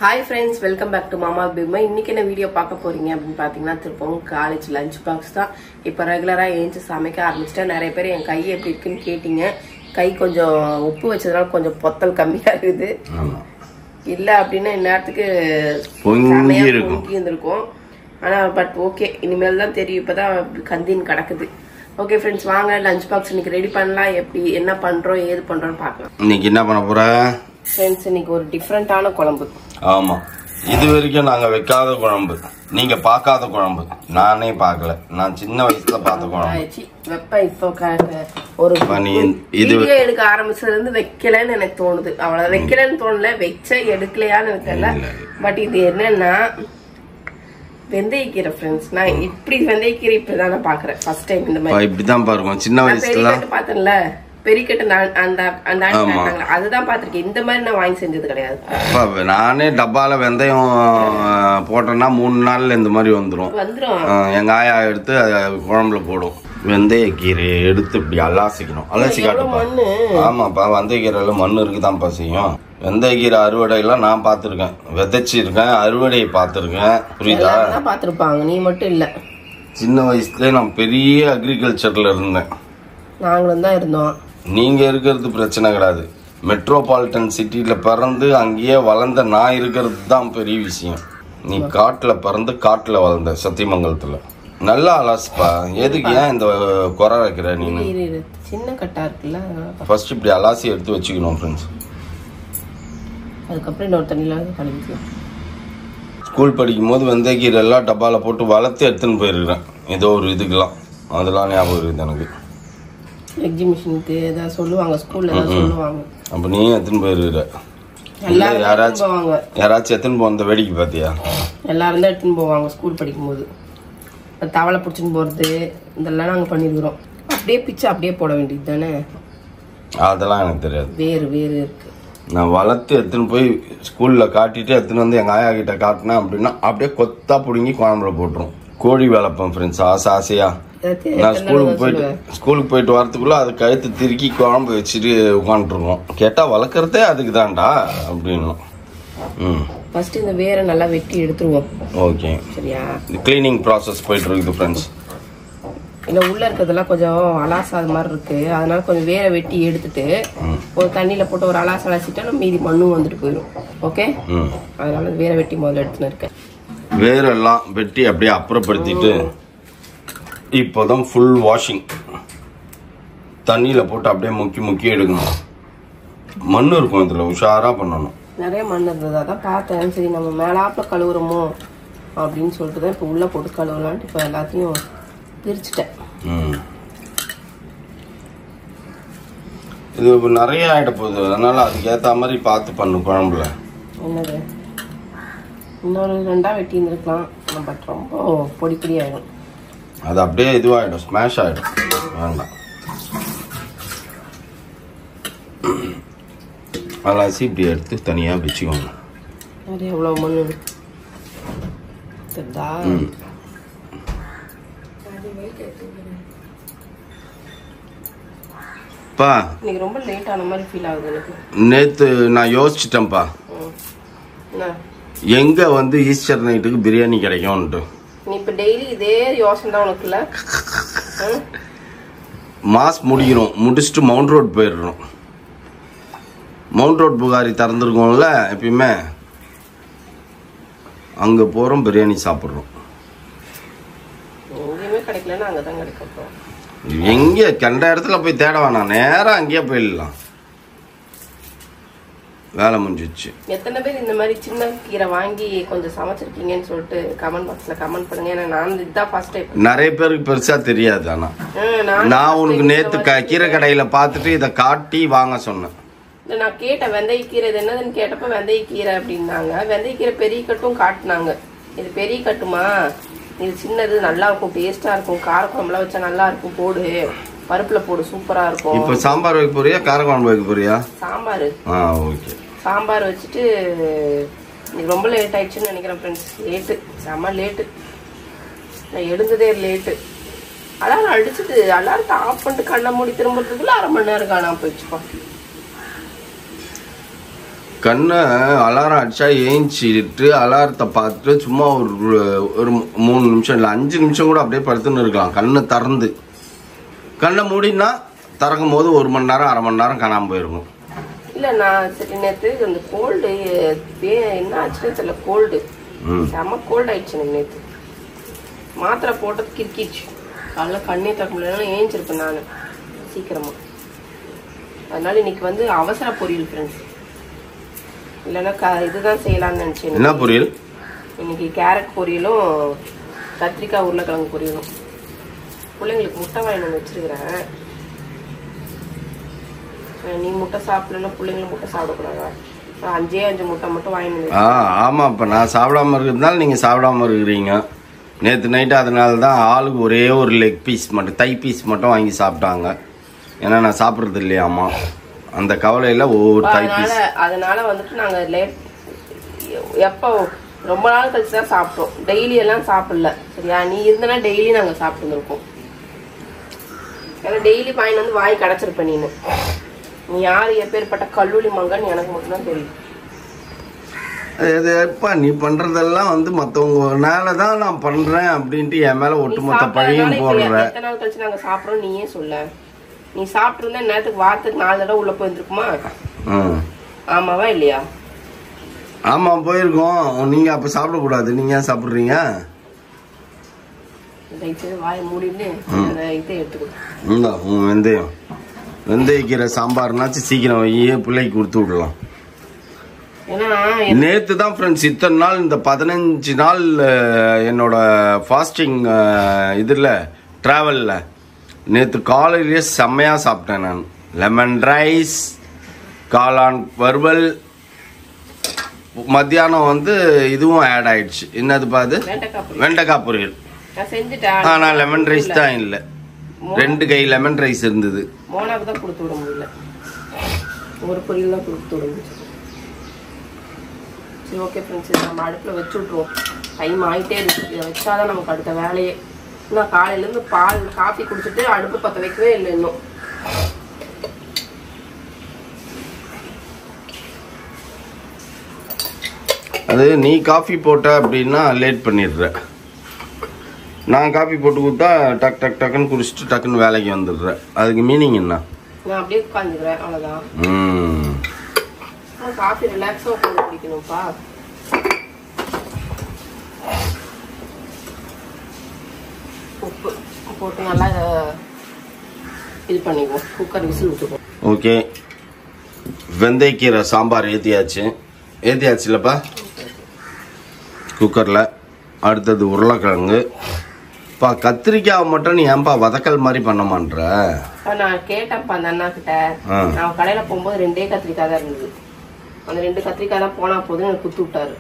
Hi friends, welcome back to Mama Bima. இன்னைக்கு என்ன video பார்க்க போறீங்க அப்படினு பாத்தீங்கன்னா திருப்பவும் காலேஜ் லஞ்ச் பாக்ஸ் தான். இப்போ ரெகுலரா ஏஞ்சி சமைக்க ஆரம்பிச்சிட்டேன். நிறைய பேர் என் கை எப்படி இருக்குன்னு கேட்டிங்க. கை கொஞ்சம் உப்பு வச்சதனால கொஞ்சம் பொத்தல் கம்மியா இருக்குது. இல்ல அப்படினா இந்நேரத்துக்கு பொங்கி இருந்திருக்கும். ஆனா பட் ஓகே, இனிமேல் தான் தெரியும். இப்பதான் கந்தின் கிடக்குது. ஓகே ஃப்ரெண்ட்ஸ், வாங்க லஞ்ச் பாக்ஸ் இன்னைக்கு ரெடி பண்ணலாம். எப்படி என்ன பண்றோம் ஏது பண்றோம்னு பார்க்கலாம். இன்னைக்கு என்ன பண்ண போற ஃப்ரெண்ட்ஸ்? இன்னைக்கு ஒரு டிஃபரெண்டான குழம்பு. ஆமா, இது வரைக்கும் நாங்க வைக்காத குழம்பு, நீங்க பார்க்காத குழம்பு. நானே பார்க்கல, நான் சின்ன வயசுல பார்த்த குழம்பு. வெப்ப இப்போ ஒரு வீடியோ எடுக்க ஆரம்பிச்சதுல இருந்து வைக்கலன்னு எனக்கு தோணுது. அவ்வளவு வைக்கலன்னு தோணல, வச்ச எடுக்கலையான்னு தெரியல. பட் இது என்னன்னா வெந்தயக்கீரை ஃப்ரெண்ட்ஸ். நான் இப்படி வெந்தயக்கீரை இப்படிதான் நான் பாக்குறேன் ஃபர்ஸ்ட் டைம். இந்த மாதிரி இப்படிதான் பாருங்க. சின்ன வயசுல பாத்தேன்ல பெரிக்கட்டு, அதுதான் பாத்திருக்கேன். இந்த மாதிரி நான் வாங்கி செஞ்சது கிடையாது. நானே டப்பால வெந்தயம் போட்டேன்னா 3 நாள்ல இந்த மாதிரி வந்துரும். எங்க ஆயா எடுத்து குழம்புல போடும். வெந்தயக்கீரையை எடுத்து இப்படி அலாசிக்கணும். அலசி காட்டுப்பா. ஆமாப்பா, வெந்தயக்கீரையில மண்ணு இருக்குதான்ப்பா செய்யும். வெந்தயக்கீரை அறுவடையெல்லாம் நான் பாத்துருக்கேன், விதைச்சிருக்கேன், அறுவடையை பாத்துருக்கேன். புரியுதா? பாத்துருப்பாங்க, நீ மட்டும் இல்ல. சின்ன வயசுல நான் பெரிய அக்ரிகல்ச்சர்ல இருந்தேன். நாங்களும் தான் இருந்தோம். நீங்க இருக்கிறது பிரச்சனை கிடையாது. மெட்ரோபாலிட்டன் சிட்டில பிறந்து அங்கேயே வளர்ந்த நான் இருக்கிறது தான் பெரிய விஷயம். நீ காட்டுல பிறந்து காட்டுல வளர்ந்த சத்தியமங்கலத்துல. நல்லா அலாசுப்பா. எதுக்கு ஏன் இந்த குறை வைக்கிற? நீ சின்ன கட்டா இருக்குல்ல, ஃபர்ஸ்ட் இப்படி அலாசி எடுத்து வச்சுக்கணும் ஃப்ரெண்ட்ஸ். அதுக்கப்புறம் இன்னொரு தண்ணியில கழுவிக்கலாம். ஸ்கூல் படிக்கும் போது வெந்தயக்கீரை எல்லாம் டப்பால போட்டு வளர்த்து எடுத்துன்னு போயிருக்கிறேன். ஏதோ ஒரு இதுக்கெல்லாம் அதெல்லாம் ஞாபகம் இருக்குது எனக்கு. எக்ஸிபிஷனுக்கு ஏதாவது சொல்லுவாங்க, ஸ்கூல்ல ஏதாவது சொல்லுவாங்க. அப்ப நீ எடுத்துன்னு போயிருக்கிற. யாராச்சும் எடுத்துன்னு போன வேடிக்கை பாத்தியா? எல்லாரும் தான் எடுத்துன்னு போவாங்க ஸ்கூல் படிக்கும் போது. தவளை பிடிச்சின்னு போறது இதெல்லாம் நாங்க பண்ணிருக்கிறோம். அப்படியே பிச்சு அப்படியே போட வேண்டியது தானே. அதெல்லாம் எனக்கு தெரியாது. வேறு வேறு இருக்கு. நான் வளர்த்து எடுத்துன்னு போய் ஸ்கூல்ல காட்டிட்டு எடுத்துன்னு வந்து எங்க ஆயா கிட்ட காட்டினேன் அப்படின்னா அப்படியே கொத்தா பிடுங்கி குழம்புல போட்டுரும். கோழி வளர்ப்பேன் ஃப்ரெண்ட்ஸ், ஆசையா. நான் ஸ்கூலுக்கு போயிட்டு வரதுக்குள்ள அது கழுத்து திருக்கி குழம்பு வச்சுட்டு உட்காந்துருக்கோம். கேட்டா வளர்க்கறதே அதுக்கு தான்டா அப்படின்னு. ஃபர்ஸ்ட் இந்த வேற நல்லா வெட்டி எடுத்துருவோம். ஓகே, சரியா? கிளீனிங் ப்ராசஸ் போயிட்டு இருக்குது ஃப்ரெண்ட்ஸ். இல்ல உள்ள இருக்கிறதெல்லாம் கொஞ்சம் அலாசாத மாதிரி இருக்கு. அதனால கொஞ்சம் வேற வெட்டி எடுத்துட்டு ஒரு தண்ணியில போட்டு ஒரு அலாசிட்டா நம்ம மீதி மண்ணும் வந்துட்டு போயிடும். ஓகே, அதனால வேற வெட்டி முதல்ல எடுத்துன்னு இருக்கேன். வேரெல்லாம் வெட்டி அப்படியே அப்புறப்படுத்திட்டு இப்போதான் ஃபுல் வாஷிங் தண்ணியில போட்டு அப்படியே முக்கி எடுக்கணும். மண்ணு இருக்கும் இதுல, உஷாரா பண்ணணும். நிறைய மண் இருந்தது, அதான் பார்த்தேன். சரி நம்ம மேலாப்புல கழுவுறோமோ அப்படின்னு சொல்லிட்டு தான் இப்போ உள்ள போட்டு கழுவலான்ட்டு இப்போ எல்லாத்தையும் பிரிச்சுட்டேன். இது நிறைய ஆயிட போகுது, அதனால அதுக்கு ஏத்த மாதிரி பார்த்து பண்ணு குழம்புல. என்னது இன்னொரு 2 வெட்டி இருந்திருக்கலாம், பட் ரொம்ப பொடி பொடி ஆயிடும். அது அப்படியே இதுவாயிடும், ஸ்மாஷ் ஆயிடும். வேண்டாம், அலாசி இப்படி எடுத்து தனியா வச்சுக்கோங்க. அது எவ்வளவு மண்ணு தெரியுதா? இன்னைக்கு ரொம்ப லேட் ஆன மாதிரி ஃபீல் ஆகுது எனக்கு. நேத்து நான் யோசிச்சிட்டேன்ப்பா, எங்க வந்து ஈஸ்டர் நைட்டுக்கு பிரியாணி கிடைக்கும்ட்டு. நீ இப்ப டெய்லி இதே யோசனை தான் உனக்குல. மாஸ் முடிக்கணும், முடிச்சுட்டு மவுண்ட் ரோட் போயிடணும். மவுண்ட் ரோட் புகாரி திறந்துருக்கோம்ல எப்பயுமே, அங்க போறோம், பிரியாணி சாப்பிடுறோம். எங்கேயுமே கிடைக்கலன்னா அங்கதான் கிடைக்கும். எங்க கண்ட இடத்துல போய் தேட வேணாம், நேரம் அங்கேயே போயிடலாம். வேலை முடிஞ்சிச்சு. எத்தனை பேர் இந்த மாதிரி சின்ன கீரை வாங்கி கொஞ்சம் சமைச்சிருக்கீங்கன்னு சொல்லிட்டு கமெண்ட் பாக்ஸ்ல கமெண்ட் பண்ணுங்க. ஏன்னா நான் இதுதான் ஃபர்ஸ்ட் டைம். நிறைய பேருக்கு பெருசா தெரியாது. ஆனா நான் உனக்கு நேத்து கீரை கடையில பாத்துட்டு இதை காட்டி வாங்க சொன்னேன். நான் கேட்டேன் வெந்தயக்கீரை இது என்னதுன்னு கேட்டப்ப வெந்தயக்கீரை அப்படின்னாங்க. வெந்தயக்கீரை பெரிய கட்டும் காட்டினாங்க. இது பெரிய கட்டுமா, இது சின்னது, நல்லா இருக்கும், டேஸ்டா இருக்கும், கார குழம்புலாம் வச்சா நல்லா இருக்கும், போடு பருப்புல போடு, சூப்பரா இருக்கும். இப்ப சாம்பார் வைக்க போறியா, கார குழம்பு வைக்க போறியா? சாம்பார். ஓகே, சாம்பார் வச்சுட்டு. ரொம்ப லேட் ஆயிடுச்சுன்னு நினைக்கிறேன் ஃப்ரெண்ட்ஸ். லேட்டு, செம்ம லேட்டு. நான் எழுந்ததே லேட்டு. அலாரம் அடிச்சுட்டு அலாரத்தை ஆஃப் பண்ணிட்டு கண்ணை மூடி திரும்புறதுக்குள்ள 1/2 மணி நேரம் காணாம போயிடுச்சுப்பா. கண்ணை அலாரம் அடிச்சா ஏஞ்சிட்டு அலாரத்தை பார்த்துட்டு சும்மா ஒரு 3 நிமிஷம் இல்லை 5 நிமிஷம் கூட அப்படியே படுத்துன்னு இருக்கலாம். கண்ணை திறந்து கண்ணை மூடினா திறக்கும் போது 1 மணி நேரம் 1/2 மணி நேரம் காணாமல் போயிருக்கும். இல்லை நான் சரி நேற்று அந்த கோல்டு என்ன ஆச்சுன்னு தெரியல, கோல்டு செம்ம கோல்டு ஆயிடுச்சு எனக்கு நேற்று. மாத்திரை போட்டது கிரிக்கிடுச்சு. காலைல கண்ணே திறக்க முடியலன்னா ஏஞ்சிருப்பேன் நான் சீக்கிரமா. அதனால இன்னைக்கு வந்து அவசர பொரியல் ஃப்ரெண்ட்ஸ். இல்லைன்னா இதுதான் செய்யலாம்னு நினைச்சேன். என்ன பொரியல்? இன்னைக்கு கேரட் பொரியலும் கத்திரிக்காய் உருளைக்கிழங்கு பொரியலும். பிள்ளைங்களுக்கு முட்டை வாங்கி வச்சிருக்கிறேன். நீ முட்டை சாப்பிடலன்னா பிள்ளைங்களும் முட்டை சாப்பிடக்கூடாதா? 5 முட்டை மட்டும் வாங்கி. ஆமா, இப்ப நான் சாப்பிடாம இருக்கிறதுனால நீங்க சாப்பிடாம இருக்கிறீங்க. நேற்று நைட்டு அதனால தான் ஆளுக்கு ஒரே ஒரு லெக் பீஸ் மட்டும், தை பீஸ் மட்டும் வாங்கி சாப்பிட்டாங்க. ஏன்னா நான் சாப்பிட்றது இல்லையாமா, அந்த கவலையில் ஒவ்வொரு தை பீஸ். அதனால வந்துட்டு நாங்கள் எப்போ ரொம்ப நாள் கழிச்சு தான் சாப்பிட்டோம். டெய்லி எல்லாம் சாப்பிடல சரியா. நீ இருந்தனா டெய்லி நாங்கள் சாப்பிட்டுருக்கோம். ஏன்னா டெய்லி பாயின் வந்து வாய் கிடச்சிருப்ப. நீ யார் எப்பேற்பட்ட கல்லூரி மங்கன்னு எனக்கு மட்டும்தான் தெரியும். எப்பா நீ பண்றதெல்லாம் வந்து மத்தவங்கனால தான் நான் பண்றேன் அப்படின்ட்டு என் மேல ஒட்டுமொத்த பழியும் போடுற. எத்தனை நாள் கழிச்சு நாங்க சாப்பிடுறோம் நீயே சொல்ல. நீ சாப்பிட்டு இருந்தா நேரத்துக்கு வாரத்துக்கு 4 தடவை உள்ள போயிருக்குமா? ஆமாவா இல்லையா? ஆமா போயிருக்கோம். நீங்க அப்ப சாப்பிட கூடாது. நீங்க ஏன் சாப்பிடுறீங்க? வாயை மூடிட்டு இதை எடுத்துக்கோ. வெந்தயம் வெந்தயக்கீரை சாம்பார்னாச்சும் சீக்கிரம் வையே பிள்ளைக்கு கொடுத்து விடலாம். நேத்து தான் ஃப்ரெண்ட்ஸ் இத்தனை நாள் இந்த 15 நாள் என்னோட ஃபாஸ்டிங் இதில் ட்ராவலில் நேற்று காலையிலேயே செம்மையாக சாப்பிட்டேன் நான். லெமன் ரைஸ், காளான் வறுவல், மத்தியானம் வந்து இதுவும் ஆட் ஆயிடுச்சு. என்னது பாது? வெண்டைக்காய் பொரியல். ஆனால் லெமன் ரைஸ் தான் இல்லை, 2 கை லெமன் ரைஸ் இருந்தது. மோனாக்கு தான் கொடுத்து விட முடியல, ஒரு பொரியல் தான் கொடுத்து விட முடியும். சரி ஓகே ஃப்ரெண்ட்ஸ், நம்ம அடுப்பில் வச்சு விட்ருவோம். டைம் ஆகிட்டே இருக்கு. இதை வச்சாதான் நமக்கு அடுத்த வேலையே. இன்னும் காலையிலேருந்து பால் காஃபி குடிச்சிட்டு அடுப்பு பற்ற வைக்கவே இல்லை இன்னும். அது நீ காஃபி போட்ட அப்படின்னா லேட் பண்ணிடுற. நான் காஃபி போட்டு கொடுத்தா டக் டக் டக்குன்னு குடிச்சிட்டு டக்குன்னு வேலைக்கு வந்துடுறேன். அதுக்கு மீனிங் என்ன? நான் அப்படியே உட்காந்துக்கிறேன், அவ்வளோதான். காஃபி ரிலாக்ஸாக உட்காந்து குடிக்கணும்ப்பா. உப்பு போட்டு நல்லா இது பண்ணிக்குவோம். குக்கர் விசில் விட்டுக்குவோம். ஓகே, வெந்தயக்கீரை சாம்பார் ஏற்றியாச்சுல்லப்பா குக்கரில். அடுத்தது உருளைக்கிழங்கு. பா கத்திரிக்காய் மட்டும் நீ ஏன்பா வதக்கல் மாதிரி பண்ண மாட்டேற? நான் கேட்டேன்ப்பா அந்த அண்ணா கிட்ட. நான் கடையில் போகும்போது 2 கத்திரிக்காய் தான் இருந்தது. அந்த 2 கத்திரிக்காய் தான் போனா போதும் எனக்கு குத்து விட்டாரு.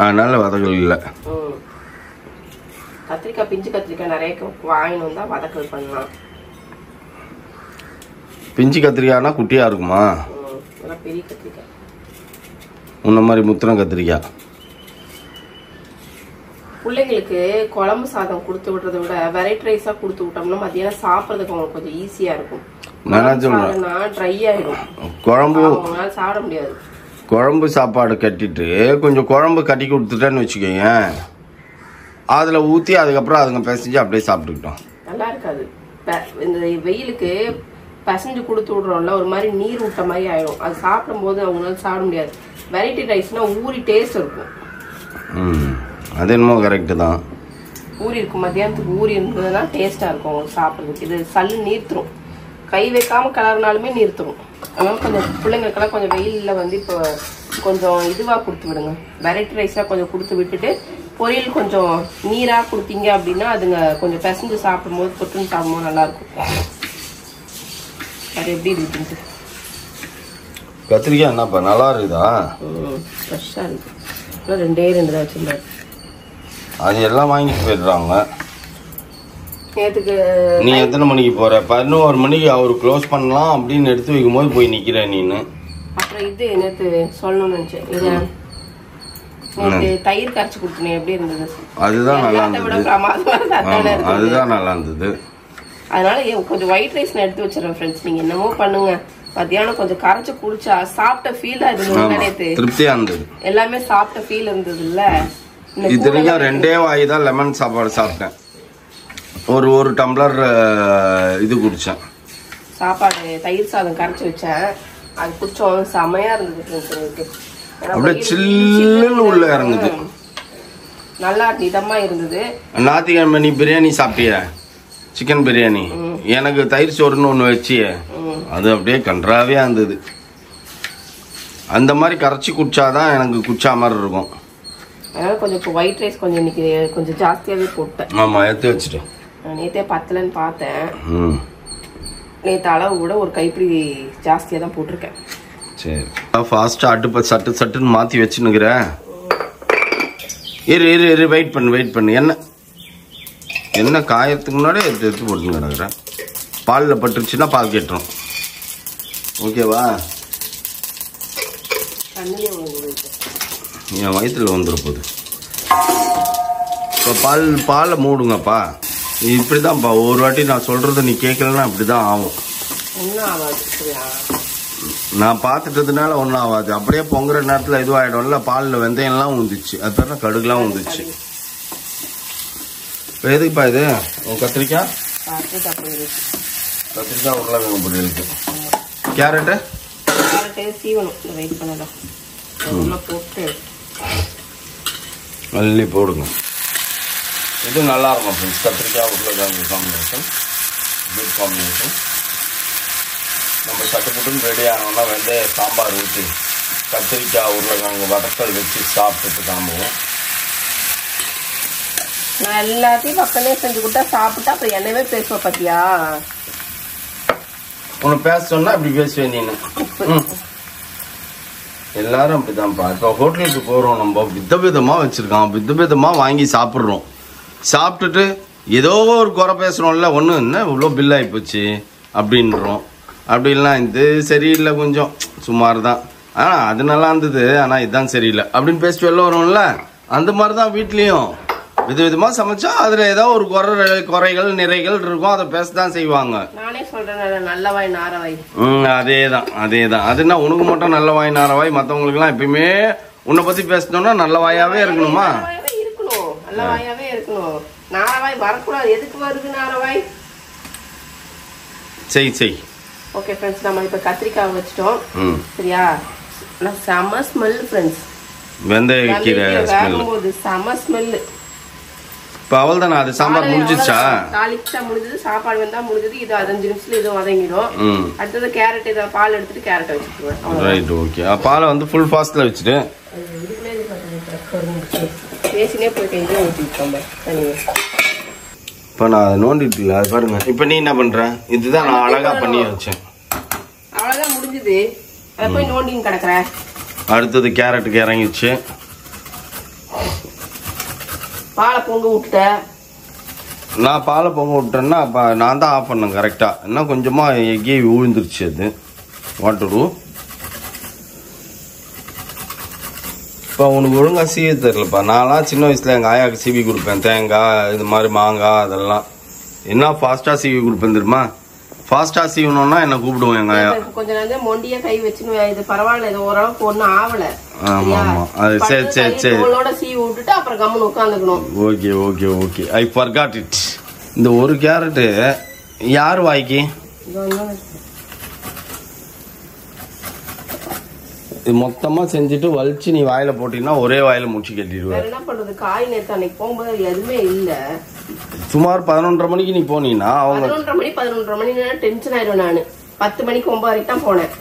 அதனால வதக்கல் இல்லை. கத்திரிக்காய் பிஞ்சு கத்திரிக்காய் நிறைய வாங்கினு வந்தா வதக்கல் பண்ணலாம். பிஞ்சு கத்திரிக்காய்னா குட்டியா இருக்குமா? பெரிய கத்திரிக்காய் உன்ன மாதிரி முத்தின கத்திரிக்காய். பிள்ளைங்களுக்கு குழம்பு சாதம் கொடுத்து விடுறத விட வெரைட்டி ரைஸா கொடுத்து விட்டோம்னா மத்தியானம் சாப்பிட்றதுக்கு அவங்களுக்கு கொஞ்சம் ஈஸியா இருக்கும். ட்ரை ஆயிடும் குழம்பு, சாப்பிட முடியாது. குழம்பு சாப்பாடு கட்டிட்டு கொஞ்சம் குழம்பு கட்டி கொடுத்துட்டேன்னு வச்சுக்கோங்க, அதுல ஊத்தி அதுக்கப்புறம் அதுங்க பிசைஞ்சு அப்படியே சாப்பிட்டுக்கிட்டோம். நல்லா இருக்காது. இந்த வெயிலுக்கு பிசைஞ்சு கொடுத்து விடுறோம்ல, ஒரு மாதிரி நீர் விட்ட மாதிரி ஆயிடும். அது சாப்பிடும் போது அவங்களால சாப்பிட முடியாது. வெரைட்டி ரைஸ்னா ஊறி டேஸ்ட் இருக்கும். அது என்னமோ கரெக்டு தான். ஊறி இருக்கும், மத்தியானத்துக்கு ஊறி இருந்ததுன்னா டேஸ்டா இருக்கும் அவங்களுக்கு சாப்பிட்றதுக்கு. இது சல்லு நீர்த்துரும், கை வைக்காம கலர்னாலுமே நீர்த்துரும். அதனால கொஞ்சம் பிள்ளைங்களுக்கெல்லாம் கொஞ்சம் வெயிலில் வந்து இப்போ கொஞ்சம் இதுவாக கொடுத்து விடுங்க. வெரைட்டி ரைஸாக கொஞ்சம் கொடுத்து விட்டுட்டு பொரியல் கொஞ்சம் நீராக கொடுத்தீங்க அப்படின்னா அதுங்க கொஞ்சம் பிசைஞ்சு சாப்பிடும்போது தொட்டுன்னு சாப்பிடும்போது நல்லாயிருக்கும். அது எப்படி இருக்குன்ட்டு கத்திரிக்காய் என்னப்பா நல்லா இருக்குதா? ஃப்ரெஷ்ஷாக இருக்கு. 2 தான் வச்சுருந்தாரு. அது எல்லாம் வாங்கிட்டு போயிடுறாங்க. நேற்றுக்கு நீ எத்தனை மணிக்கு போற? 11 மணிக்கு அவர் க்ளோஸ் பண்ணலாம் அப்படின்னு எடுத்து வைக்கும் போது போய் நிக்கிற நீனு. அப்புறம் இது நேற்று சொல்லணும்னு நினைச்சேன். இது நேற்று தயிர் கரைச்சி கொடுத்தேன், எப்படி இருந்தது? அதுதான் நல்லா இருந்தது. அதுதான் நல்லா இருந்தது. அதனால கொஞ்சம் ஒயிட் ரைஸ் நான் எடுத்து வச்சிடறேன் ஃப்ரெண்ட்ஸ். நீங்க என்னமோ பண்ணுங்க, மத்தியானம் கொஞ்சம் கரைச்சு குடிச்சா சாப்பிட்ட ஃபீல் தான் இது. திருப்தியா இருந்தது. எல்லாமே சாப்பிட்ட ஃபீல் இருந்தது இல்ல. இதுலயும் 2 வாய் தான் லெமன் சாப்பாடு சாப்பிட்டேன். ஒரு டம்ளர் இது குடிச்சேன். சாப்பாடு தயிர் சாதம் கரைச்சு வச்சேன். அது குடிச்சோம் செமையா இருந்தது. அப்படியே சில்லுன்னு உள்ள இறங்குது. நல்லா இதமா இருந்தது. ஞாயிற்றுக்கிழமை நீ பிரியாணி சாப்பிட்டிய, சிக்கன் பிரியாணி. எனக்கு தயிர் சோறுன்னு ஒன்று வச்சிய, அது அப்படியே கன்றாவே இருந்தது. அந்த மாதிரி கரைச்சி குடிச்சாதான் எனக்கு குடிச்சா மாதிரி இருக்கும். அதனால கொஞ்சம் ஒயிட் ரைஸ் கொஞ்சம் இன்னைக்கு கொஞ்சம் ஜாஸ்தியாவே போட்டேன். ஆமா, எடுத்து வச்சுட்டேன். நேற்றே பத்தலன்னு பார்த்தேன். நேற்று அளவு கூட ஒரு கைப்பிடி ஜாஸ்தியாக தான் போட்டிருக்கேன். சரி, ஃபாஸ்ட்டாக அடுப்பை சட்டுன்னு மாற்றி வச்சுன்னுக்கிறேன். இரு வெயிட் பண்ணு. என்ன காயறதுக்கு முன்னாடி எடுத்து போட்டுன்னு கிடக்குறேன். பாலில் பட்டுருச்சுன்னா பால் கேட்டுரும். ஓகேவா? என் வயிற்றுல வந்துட போகுது. இப்போ பாலை மூடுங்கப்பா. இப்படிதான்ப்பா, ஒரு வாட்டி நான் சொல்றத நீ கேட்கலன்னா அப்படிதான் ஆகும். நான் பார்த்துட்டதுனால ஒன்றும் ஆகாது. அப்படியே பொங்குற நேரத்தில் இதுவாகிடும்ல. பாலில் வெந்தயம்லாம் ஊந்துச்சு, அது பேர் கடுகுலாம் ஊந்துச்சு. இப்போ எதுக்குப்பா இது? கத்திரிக்காய் உருளைக்கிழங்கு பொரியலுக்கு. கேரட்டு மல்லி போடுங்க. இது நல்லா இருக்கும் ஃப்ரெண்ட்ஸ். கத்திரிக்காய் உருளைக்கிழங்கு காம்பினேஷன், குட் காம்பினேஷன். நம்ம சட்டுப்புட்டுன்னு ரெடி ஆனோம்னா வெந்தய சாம்பார் ஊற்றி கத்திரிக்காய் உருளைக்கிழங்கு வதக்கல் வச்சு சாப்பிட்டுட்டு கிளம்புவோம். நான் எல்லாத்தையும் பக்கமே செஞ்சு கொடுத்தா சாப்பிட்டா அப்புறம் என்னவே பேசுவேன் பத்தியா? உனக்கு பேச சொன்னா இப்படி பேசுவேன் நீனு. எல்லாரும் அப்படிதான்ப்பா. இப்போ ஹோட்டலுக்கு போறோம், நம்ம விதவிதமா வச்சிருக்கான், விதவிதமா வாங்கி சாப்பிட்றோம். சாப்பிட்டுட்டு ஏதோ ஒரு குறை பேசுறோம்ல, ஒன்று என்ன இவ்வளோ பில் ஆகி போச்சு அப்படின்றோம். அப்படின்லாம் இது சரியில்லை, கொஞ்சம் சுமார் தான், ஆனால் அது நல்லா இருந்தது, ஆனால் இதுதான் சரியில்லை அப்படின்னு பேசிட்டு வெளில வரும்ல. அந்த மாதிரி தான் வீட்லேயும் விதவிதமாக சமைச்சா அதில் ஏதோ ஒரு குறைகள் நிறைகள் இருக்கும், அதை பேசதான் செய்வாங்க. நானே சொல்றேன் நல்லவாய் நாரவாய். அதே தான். அதுனா உனக்கு மட்டும் நல்லவாய் நாரவாய், மற்றவங்களுக்குலாம் எப்பயுமே உன்னை பற்றி பேசணும்னா நல்லவாயாவே இருக்கணுமா? நல்லவாயாவே இருக்கணும். நாரவாய் வரக்கூடாது. எதுக்கு வருது நாரவாய்? செய். ஓகே ஃப்ரெண்ட்ஸ், நம்ம இப்போ கத்திரிக்காய் வச்சிட்டோம். சரியா? செம ஸ்மெல் ஃப்ரெண்ட்ஸ். வெந்தய கீரை ஸ்மெல், செம ஸ்மெல். இப்போ அவள் தானே, அது சாம்பார் முடிஞ்சிச்சா? தாளிச்சா முடிஞ்சது, சாப்பாடு வந்தா முடிஞ்சது. இது 5 நிமிஷத்துல இது வதங்கிடும். அடுத்தது கேரட், இதை பால் எடுத்துட்டு கேரட் வச்சுக்குவேன். Right, okay. பாலை வந்து ஃபுல் ஃபாஸ்ட்ல வச்சுட்டு பேசினே போயிட்டு இங்கே ஊற்றிட்டோம். இப்போ நான் அதை நோண்டிட்டு இல்லை, அது பாருங்க. இப்போ நீ என்ன பண்ற? இதுதான் நான் அழகா பண்ணி வச்சேன். அவ்வளோதான் முடிஞ்சது. அதை போய் நோண்டின்னு கிடக்குறேன். அடுத்தது கேரட்டுக்கு இறங்கிச்சு. பாலை பொங்க விட்டுட்டேன். நான் பாலை பொங்க விட்டேன்னா நான் தான் ஆஃப் பண்ணேன் கரெக்டாக. இன்னும் கொஞ்சமாக எக்கே விழுந்துருச்சு. அது வாட்டரு. இப்போ உனக்கு ஒழுங்காக சீவி தரலப்பா. நான்லாம் சின்ன வயசில் எங்கள் ஆயாவுக்கு சீவி கொடுப்பேன். தேங்காய், இது மாதிரி மாங்காய், அதெல்லாம் என்ன ஃபாஸ்ட்டாக சீவி கொடுப்பேன் தெரியுமா? ஃபாஸ்ட்டாக சீவணும்னா என்ன கூப்பிடுவோம் எங்கள் ஆயா. கொஞ்சம் நேரம் மொண்டியா கை வச்சுன்னு, இது பரவாயில்ல, இது ஓரளவுக்கு ஒன்றும் ஆகல. ஆமாம், அது சரி. சீவி விட்டுட்டு அப்புறம் கம்முன்னு உட்காந்துக்கணும். ஓகே. I forgot it. இந்த ஒரு கேரட்டு யார் வாய்க்கு? இது மொத்தமா செஞ்சுட்டு வலிச்சு நீ வாயில போட்டீங்கன்னா ஒரே வாயில முடிச்சு கட்டிடுவேன். என்ன பண்றது? காய் நேத்து அன்னைக்கு போகும்போது எதுவுமே இல்ல. சுமார் 11:30 மணிக்கு நீ போனீங்கன்னா அவங்க 11:30 மணி டென்ஷன் ஆயிடும். நானு 10 மணிக்கு 9 வரைக்கும் தான் போனேன்.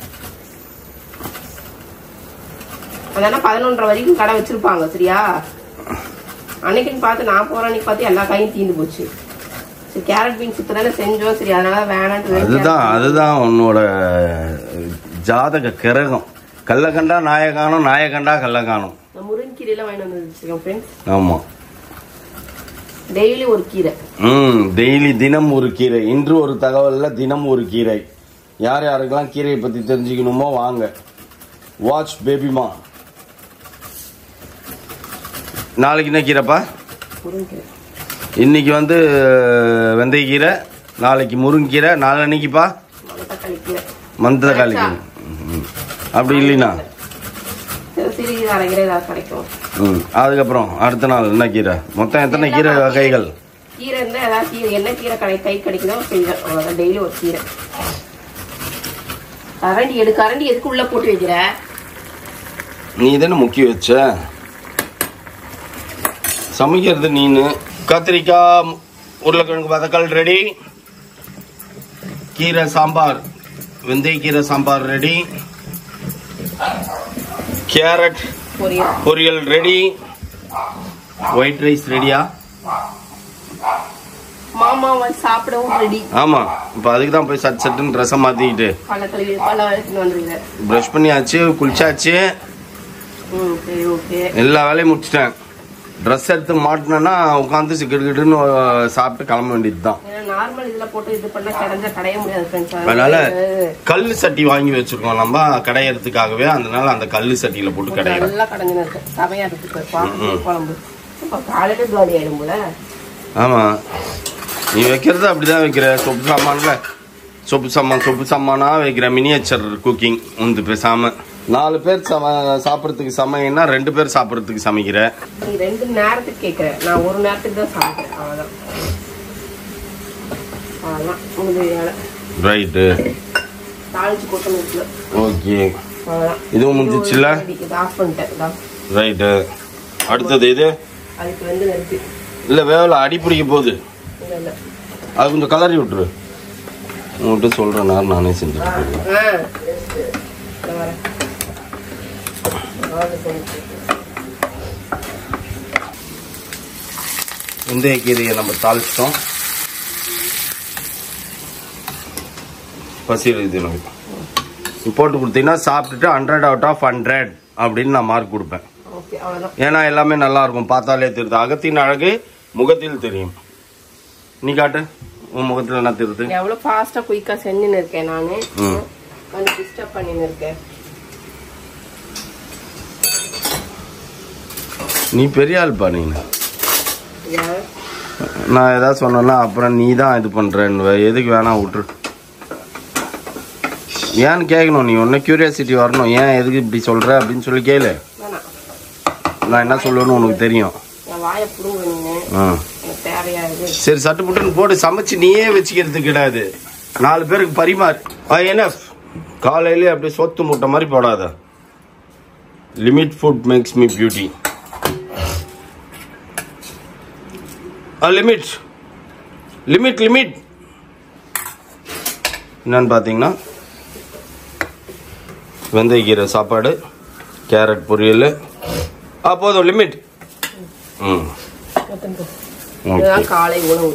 அதனால 11:30 வரைக்கும் கடை வச்சிருப்பாங்க. சரியா? அன்னைக்குன்னு பார்த்து நான் போற அன்னைக்கு பார்த்து எல்லா காயும் தீந்து போச்சு. சரி, கேரட் பீன்ஸ் இப்பதானே செஞ்சோம். சரி, அதனால வேணான்ட்டு. அதுதான் உன்னோட ஜாதக கிரகம். கல்ல கண்டா நாய காணும், நாய கண்டா கல்ல காணும். முருங்கீரையில வாங்கி வந்து. ஆமா, டெய்லி ஒரு கீரை. டெய்லி தினம் ஒரு கீரை. இன்று ஒரு தகவல்ல தினம் ஒரு கீரை. யார் யாருக்கெல்லாம் கீரையை பத்தி தெரிஞ்சுக்கணுமோ வாங்க. வாட்ச் பேபிமா. நாளைக்கு என்ன கீரைப்பா? இன்னைக்கு வந்து வெந்தய கீரை, நாளைக்கு முருங்கீரை, நாளன்னைக்குப்பா மந்தக்காளிக்கு அப்படி இல்லைன்னா சிறுகீரை அரைக்கிற ஏதாவது கிடைக்கும். அதுக்கப்புறம் அடுத்த நாள் என்ன கீரை? மொத்தம் எத்தனை கீரை வகைகள்? கீரை இருந்தால் ஏதாவது கீரை என்ன கீரை கை கிடைக்குதோ செய்வேன். அவ்வளோதான், டெய்லி ஒரு கீரை. கரண்டி எதுக்கு உள்ள போட்டு வைக்கிற? நீ தானே முக்கிய வச்ச சமைக்கிறது நீனு. கத்திரிக்காய் உருளைக்கிழங்கு வதக்கல் ரெடி. கீரை சாம்பார், வெந்தய கீரை சாம்பார் ரெடி. கேரட் பொரியல் ரெடி. ஒயிட் ரைஸ் ரெடியா? மாமா சாப்பிடவும் ரெடி. ஆமா, இப்ப அதுக்கு தான் போய் சட்டுன்னு ட்ரெஸ்ஸை மாத்திக்கிட்டு பிரஷ் பண்ணியாச்சு, குளிச்சாச்சு, எல்லா வேலையும் முடிச்சிட்டேன். ட்ரெஸ் எடுத்து மாட்டினா உட்காந்து சிக்கிட்டுன்னு சாப்பிட்டு கிளம்ப வேண்டியது தான். அதனால கல்லு சட்டி வாங்கி வச்சிருக்கோம் நம்ம கடையறதுக்காகவே. அதனால அந்த கல்லு சட்டியில போட்டு கடையிறோம். ஆமா, நீ வைக்கிறது அப்படிதான் வைக்கிற. சொப்பு சாமானா வைக்கிற. மினியேச்சர் குக்கிங் வந்து பேசாம 4 பேர் சாப்பிடறதுக்கு சமையன்னா 2 பேர் சாப்பிடறதுக்கு சமைக்கிற. நீ 2 நேரத்துக்கு கேக்குற, நான் ஒரு நேரத்துக்கு தான் சமைக்கிறேன். அவ்வளவுதான். ரைட்டு. தாளிச்சு கொட்டணும். ஓகே, இதுவும் முடிஞ்சிச்சுல. ஆஃப் பண்ணிட்டேன். ரைட்டு. அடுத்தது இது அதுக்கு வந்து நெருப்பு இல்ல வேவல அடி பிடிக்க போகுது. அது கொஞ்சம் கலரி விட்டுரு. உங்கள்கிட்ட சொல்றேன், நானே செஞ்சுட்டு. வெந்தய கீரையை நம்ம தாளிச்சிட்டோம். பசியில் இது எனக்கு போட்டு கொடுத்தீங்கன்னா சாப்பிட்டுட்டு 100 out of 100 அப்படின்னு நான் மார்க் கொடுப்பேன். ஏன்னா எல்லாமே நல்லா இருக்கும், பார்த்தாலே தெரியுது. அகத்தின் அழகு முகத்தில் தெரியும். நீ காட்டு, உன் முகத்துல என்ன தெரியுது? எவ்வளவு ஃபாஸ்டா குயிக்கா செஞ்சுன்னு இருக்கேன் நானு. கொஞ்சம் டிஸ்டர்ப் பண்ணின்னு இருக்கேன். நீ பெரிய ஆள்பா. நீ நான் ஏதாவது சொன்னா அப்புறம் நீ தான் இது பண்றேன்னு எதுக்கு வேணா விட்டுரு. ஏன்னு கேட்கணும். நீ ஒன்னும் கியூரியாசிட்டி வரணும். ஏன் எதுக்கு இப்படி சொல்ற அப்படின்னு சொல்லி கேளு. நான் என்ன சொல்லுவேன்னு உனக்கு தெரியும். சரி, சட்டு புட்டுன்னு போட்டு சமைச்சு நீயே வச்சுக்கிறது கிடையாது. 4 பேருக்கு பரிமாறு. என்ன காலையிலே அப்படியே சொத்து முட்டை மாதிரி போடாத. Limit food makes me beauty. Limit limit limit என்னன்னு பார்த்தீங்கன்னா வெந்தய கீரை சாப்பாடு, கேரட் பொரியல், போதும். லிமிட். காலை உணவு,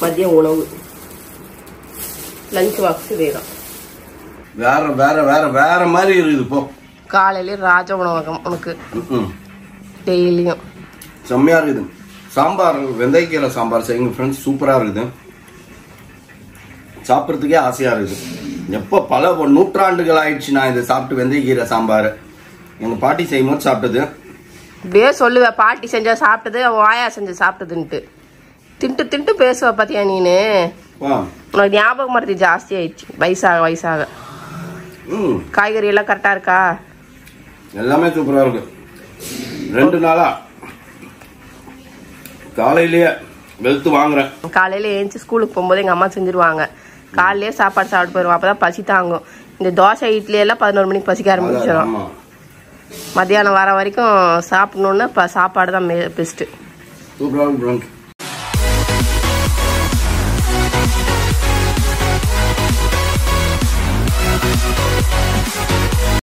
மதிய உணவு, லஞ்ச் பாக்ஸ் வேற வேற வேற வேற மாதிரி இருக்குது. போ, காலையில ராஜ உணவகம் உனக்கு டெய்லியும் செம்மையா இருக்குது. சாம்பார், வெந்தய கீரை சாம்பார் செய்யுங்க ஃப்ரெண்ட்ஸ், சூப்பரா இருக்குது. சாப்பிட்றதுக்கே ஆசையா இருக்குது. எப்போ பல நூற்றாண்டுகள் ஆயிடுச்சு நான் இதை சாப்பிட்டு. வெந்தய கீரை சாம்பார் எங்க பாட்டி செய்யும் போது சாப்பிட்டது. இப்படியே சொல்லுவேன், பாட்டி செஞ்சா சாப்பிட்டது, வாயா செஞ்சு சாப்பிட்டதுன்ட்டு. தின்ட்டு தின்ட்டு பேசுவ பாத்தியா நீனு. உனக்கு ஞாபகம் மறதி ஜாஸ்தி ஆயிடுச்சு வயசாக வயசாக. காய்கறி எல்லாம் கரெக்டா இருக்கா? எல்லாமே சூப்பரா இருக்கு. 2 நாளா காலையிலேயே வெளுத்து வாங்குறேன். காலையில ஏஞ்சி ஸ்கூலுக்கு போகும்போது எங்க அம்மா செஞ்சிருவாங்க. காலையிலேயே சாப்பாடு சாப்பிட்டு போயிருவோம், அப்பதான் பசி தாங்கும். இந்த தோசை இட்லி எல்லாம் 11 மணிக்கு பசிக்க ஆரம்பிச்சிடும். மத்தியானம் வர வரைக்கும் சாப்பிடணும்னா சாப்பாடு தான் பெஸ்ட். சூப்பரா இருக்கு.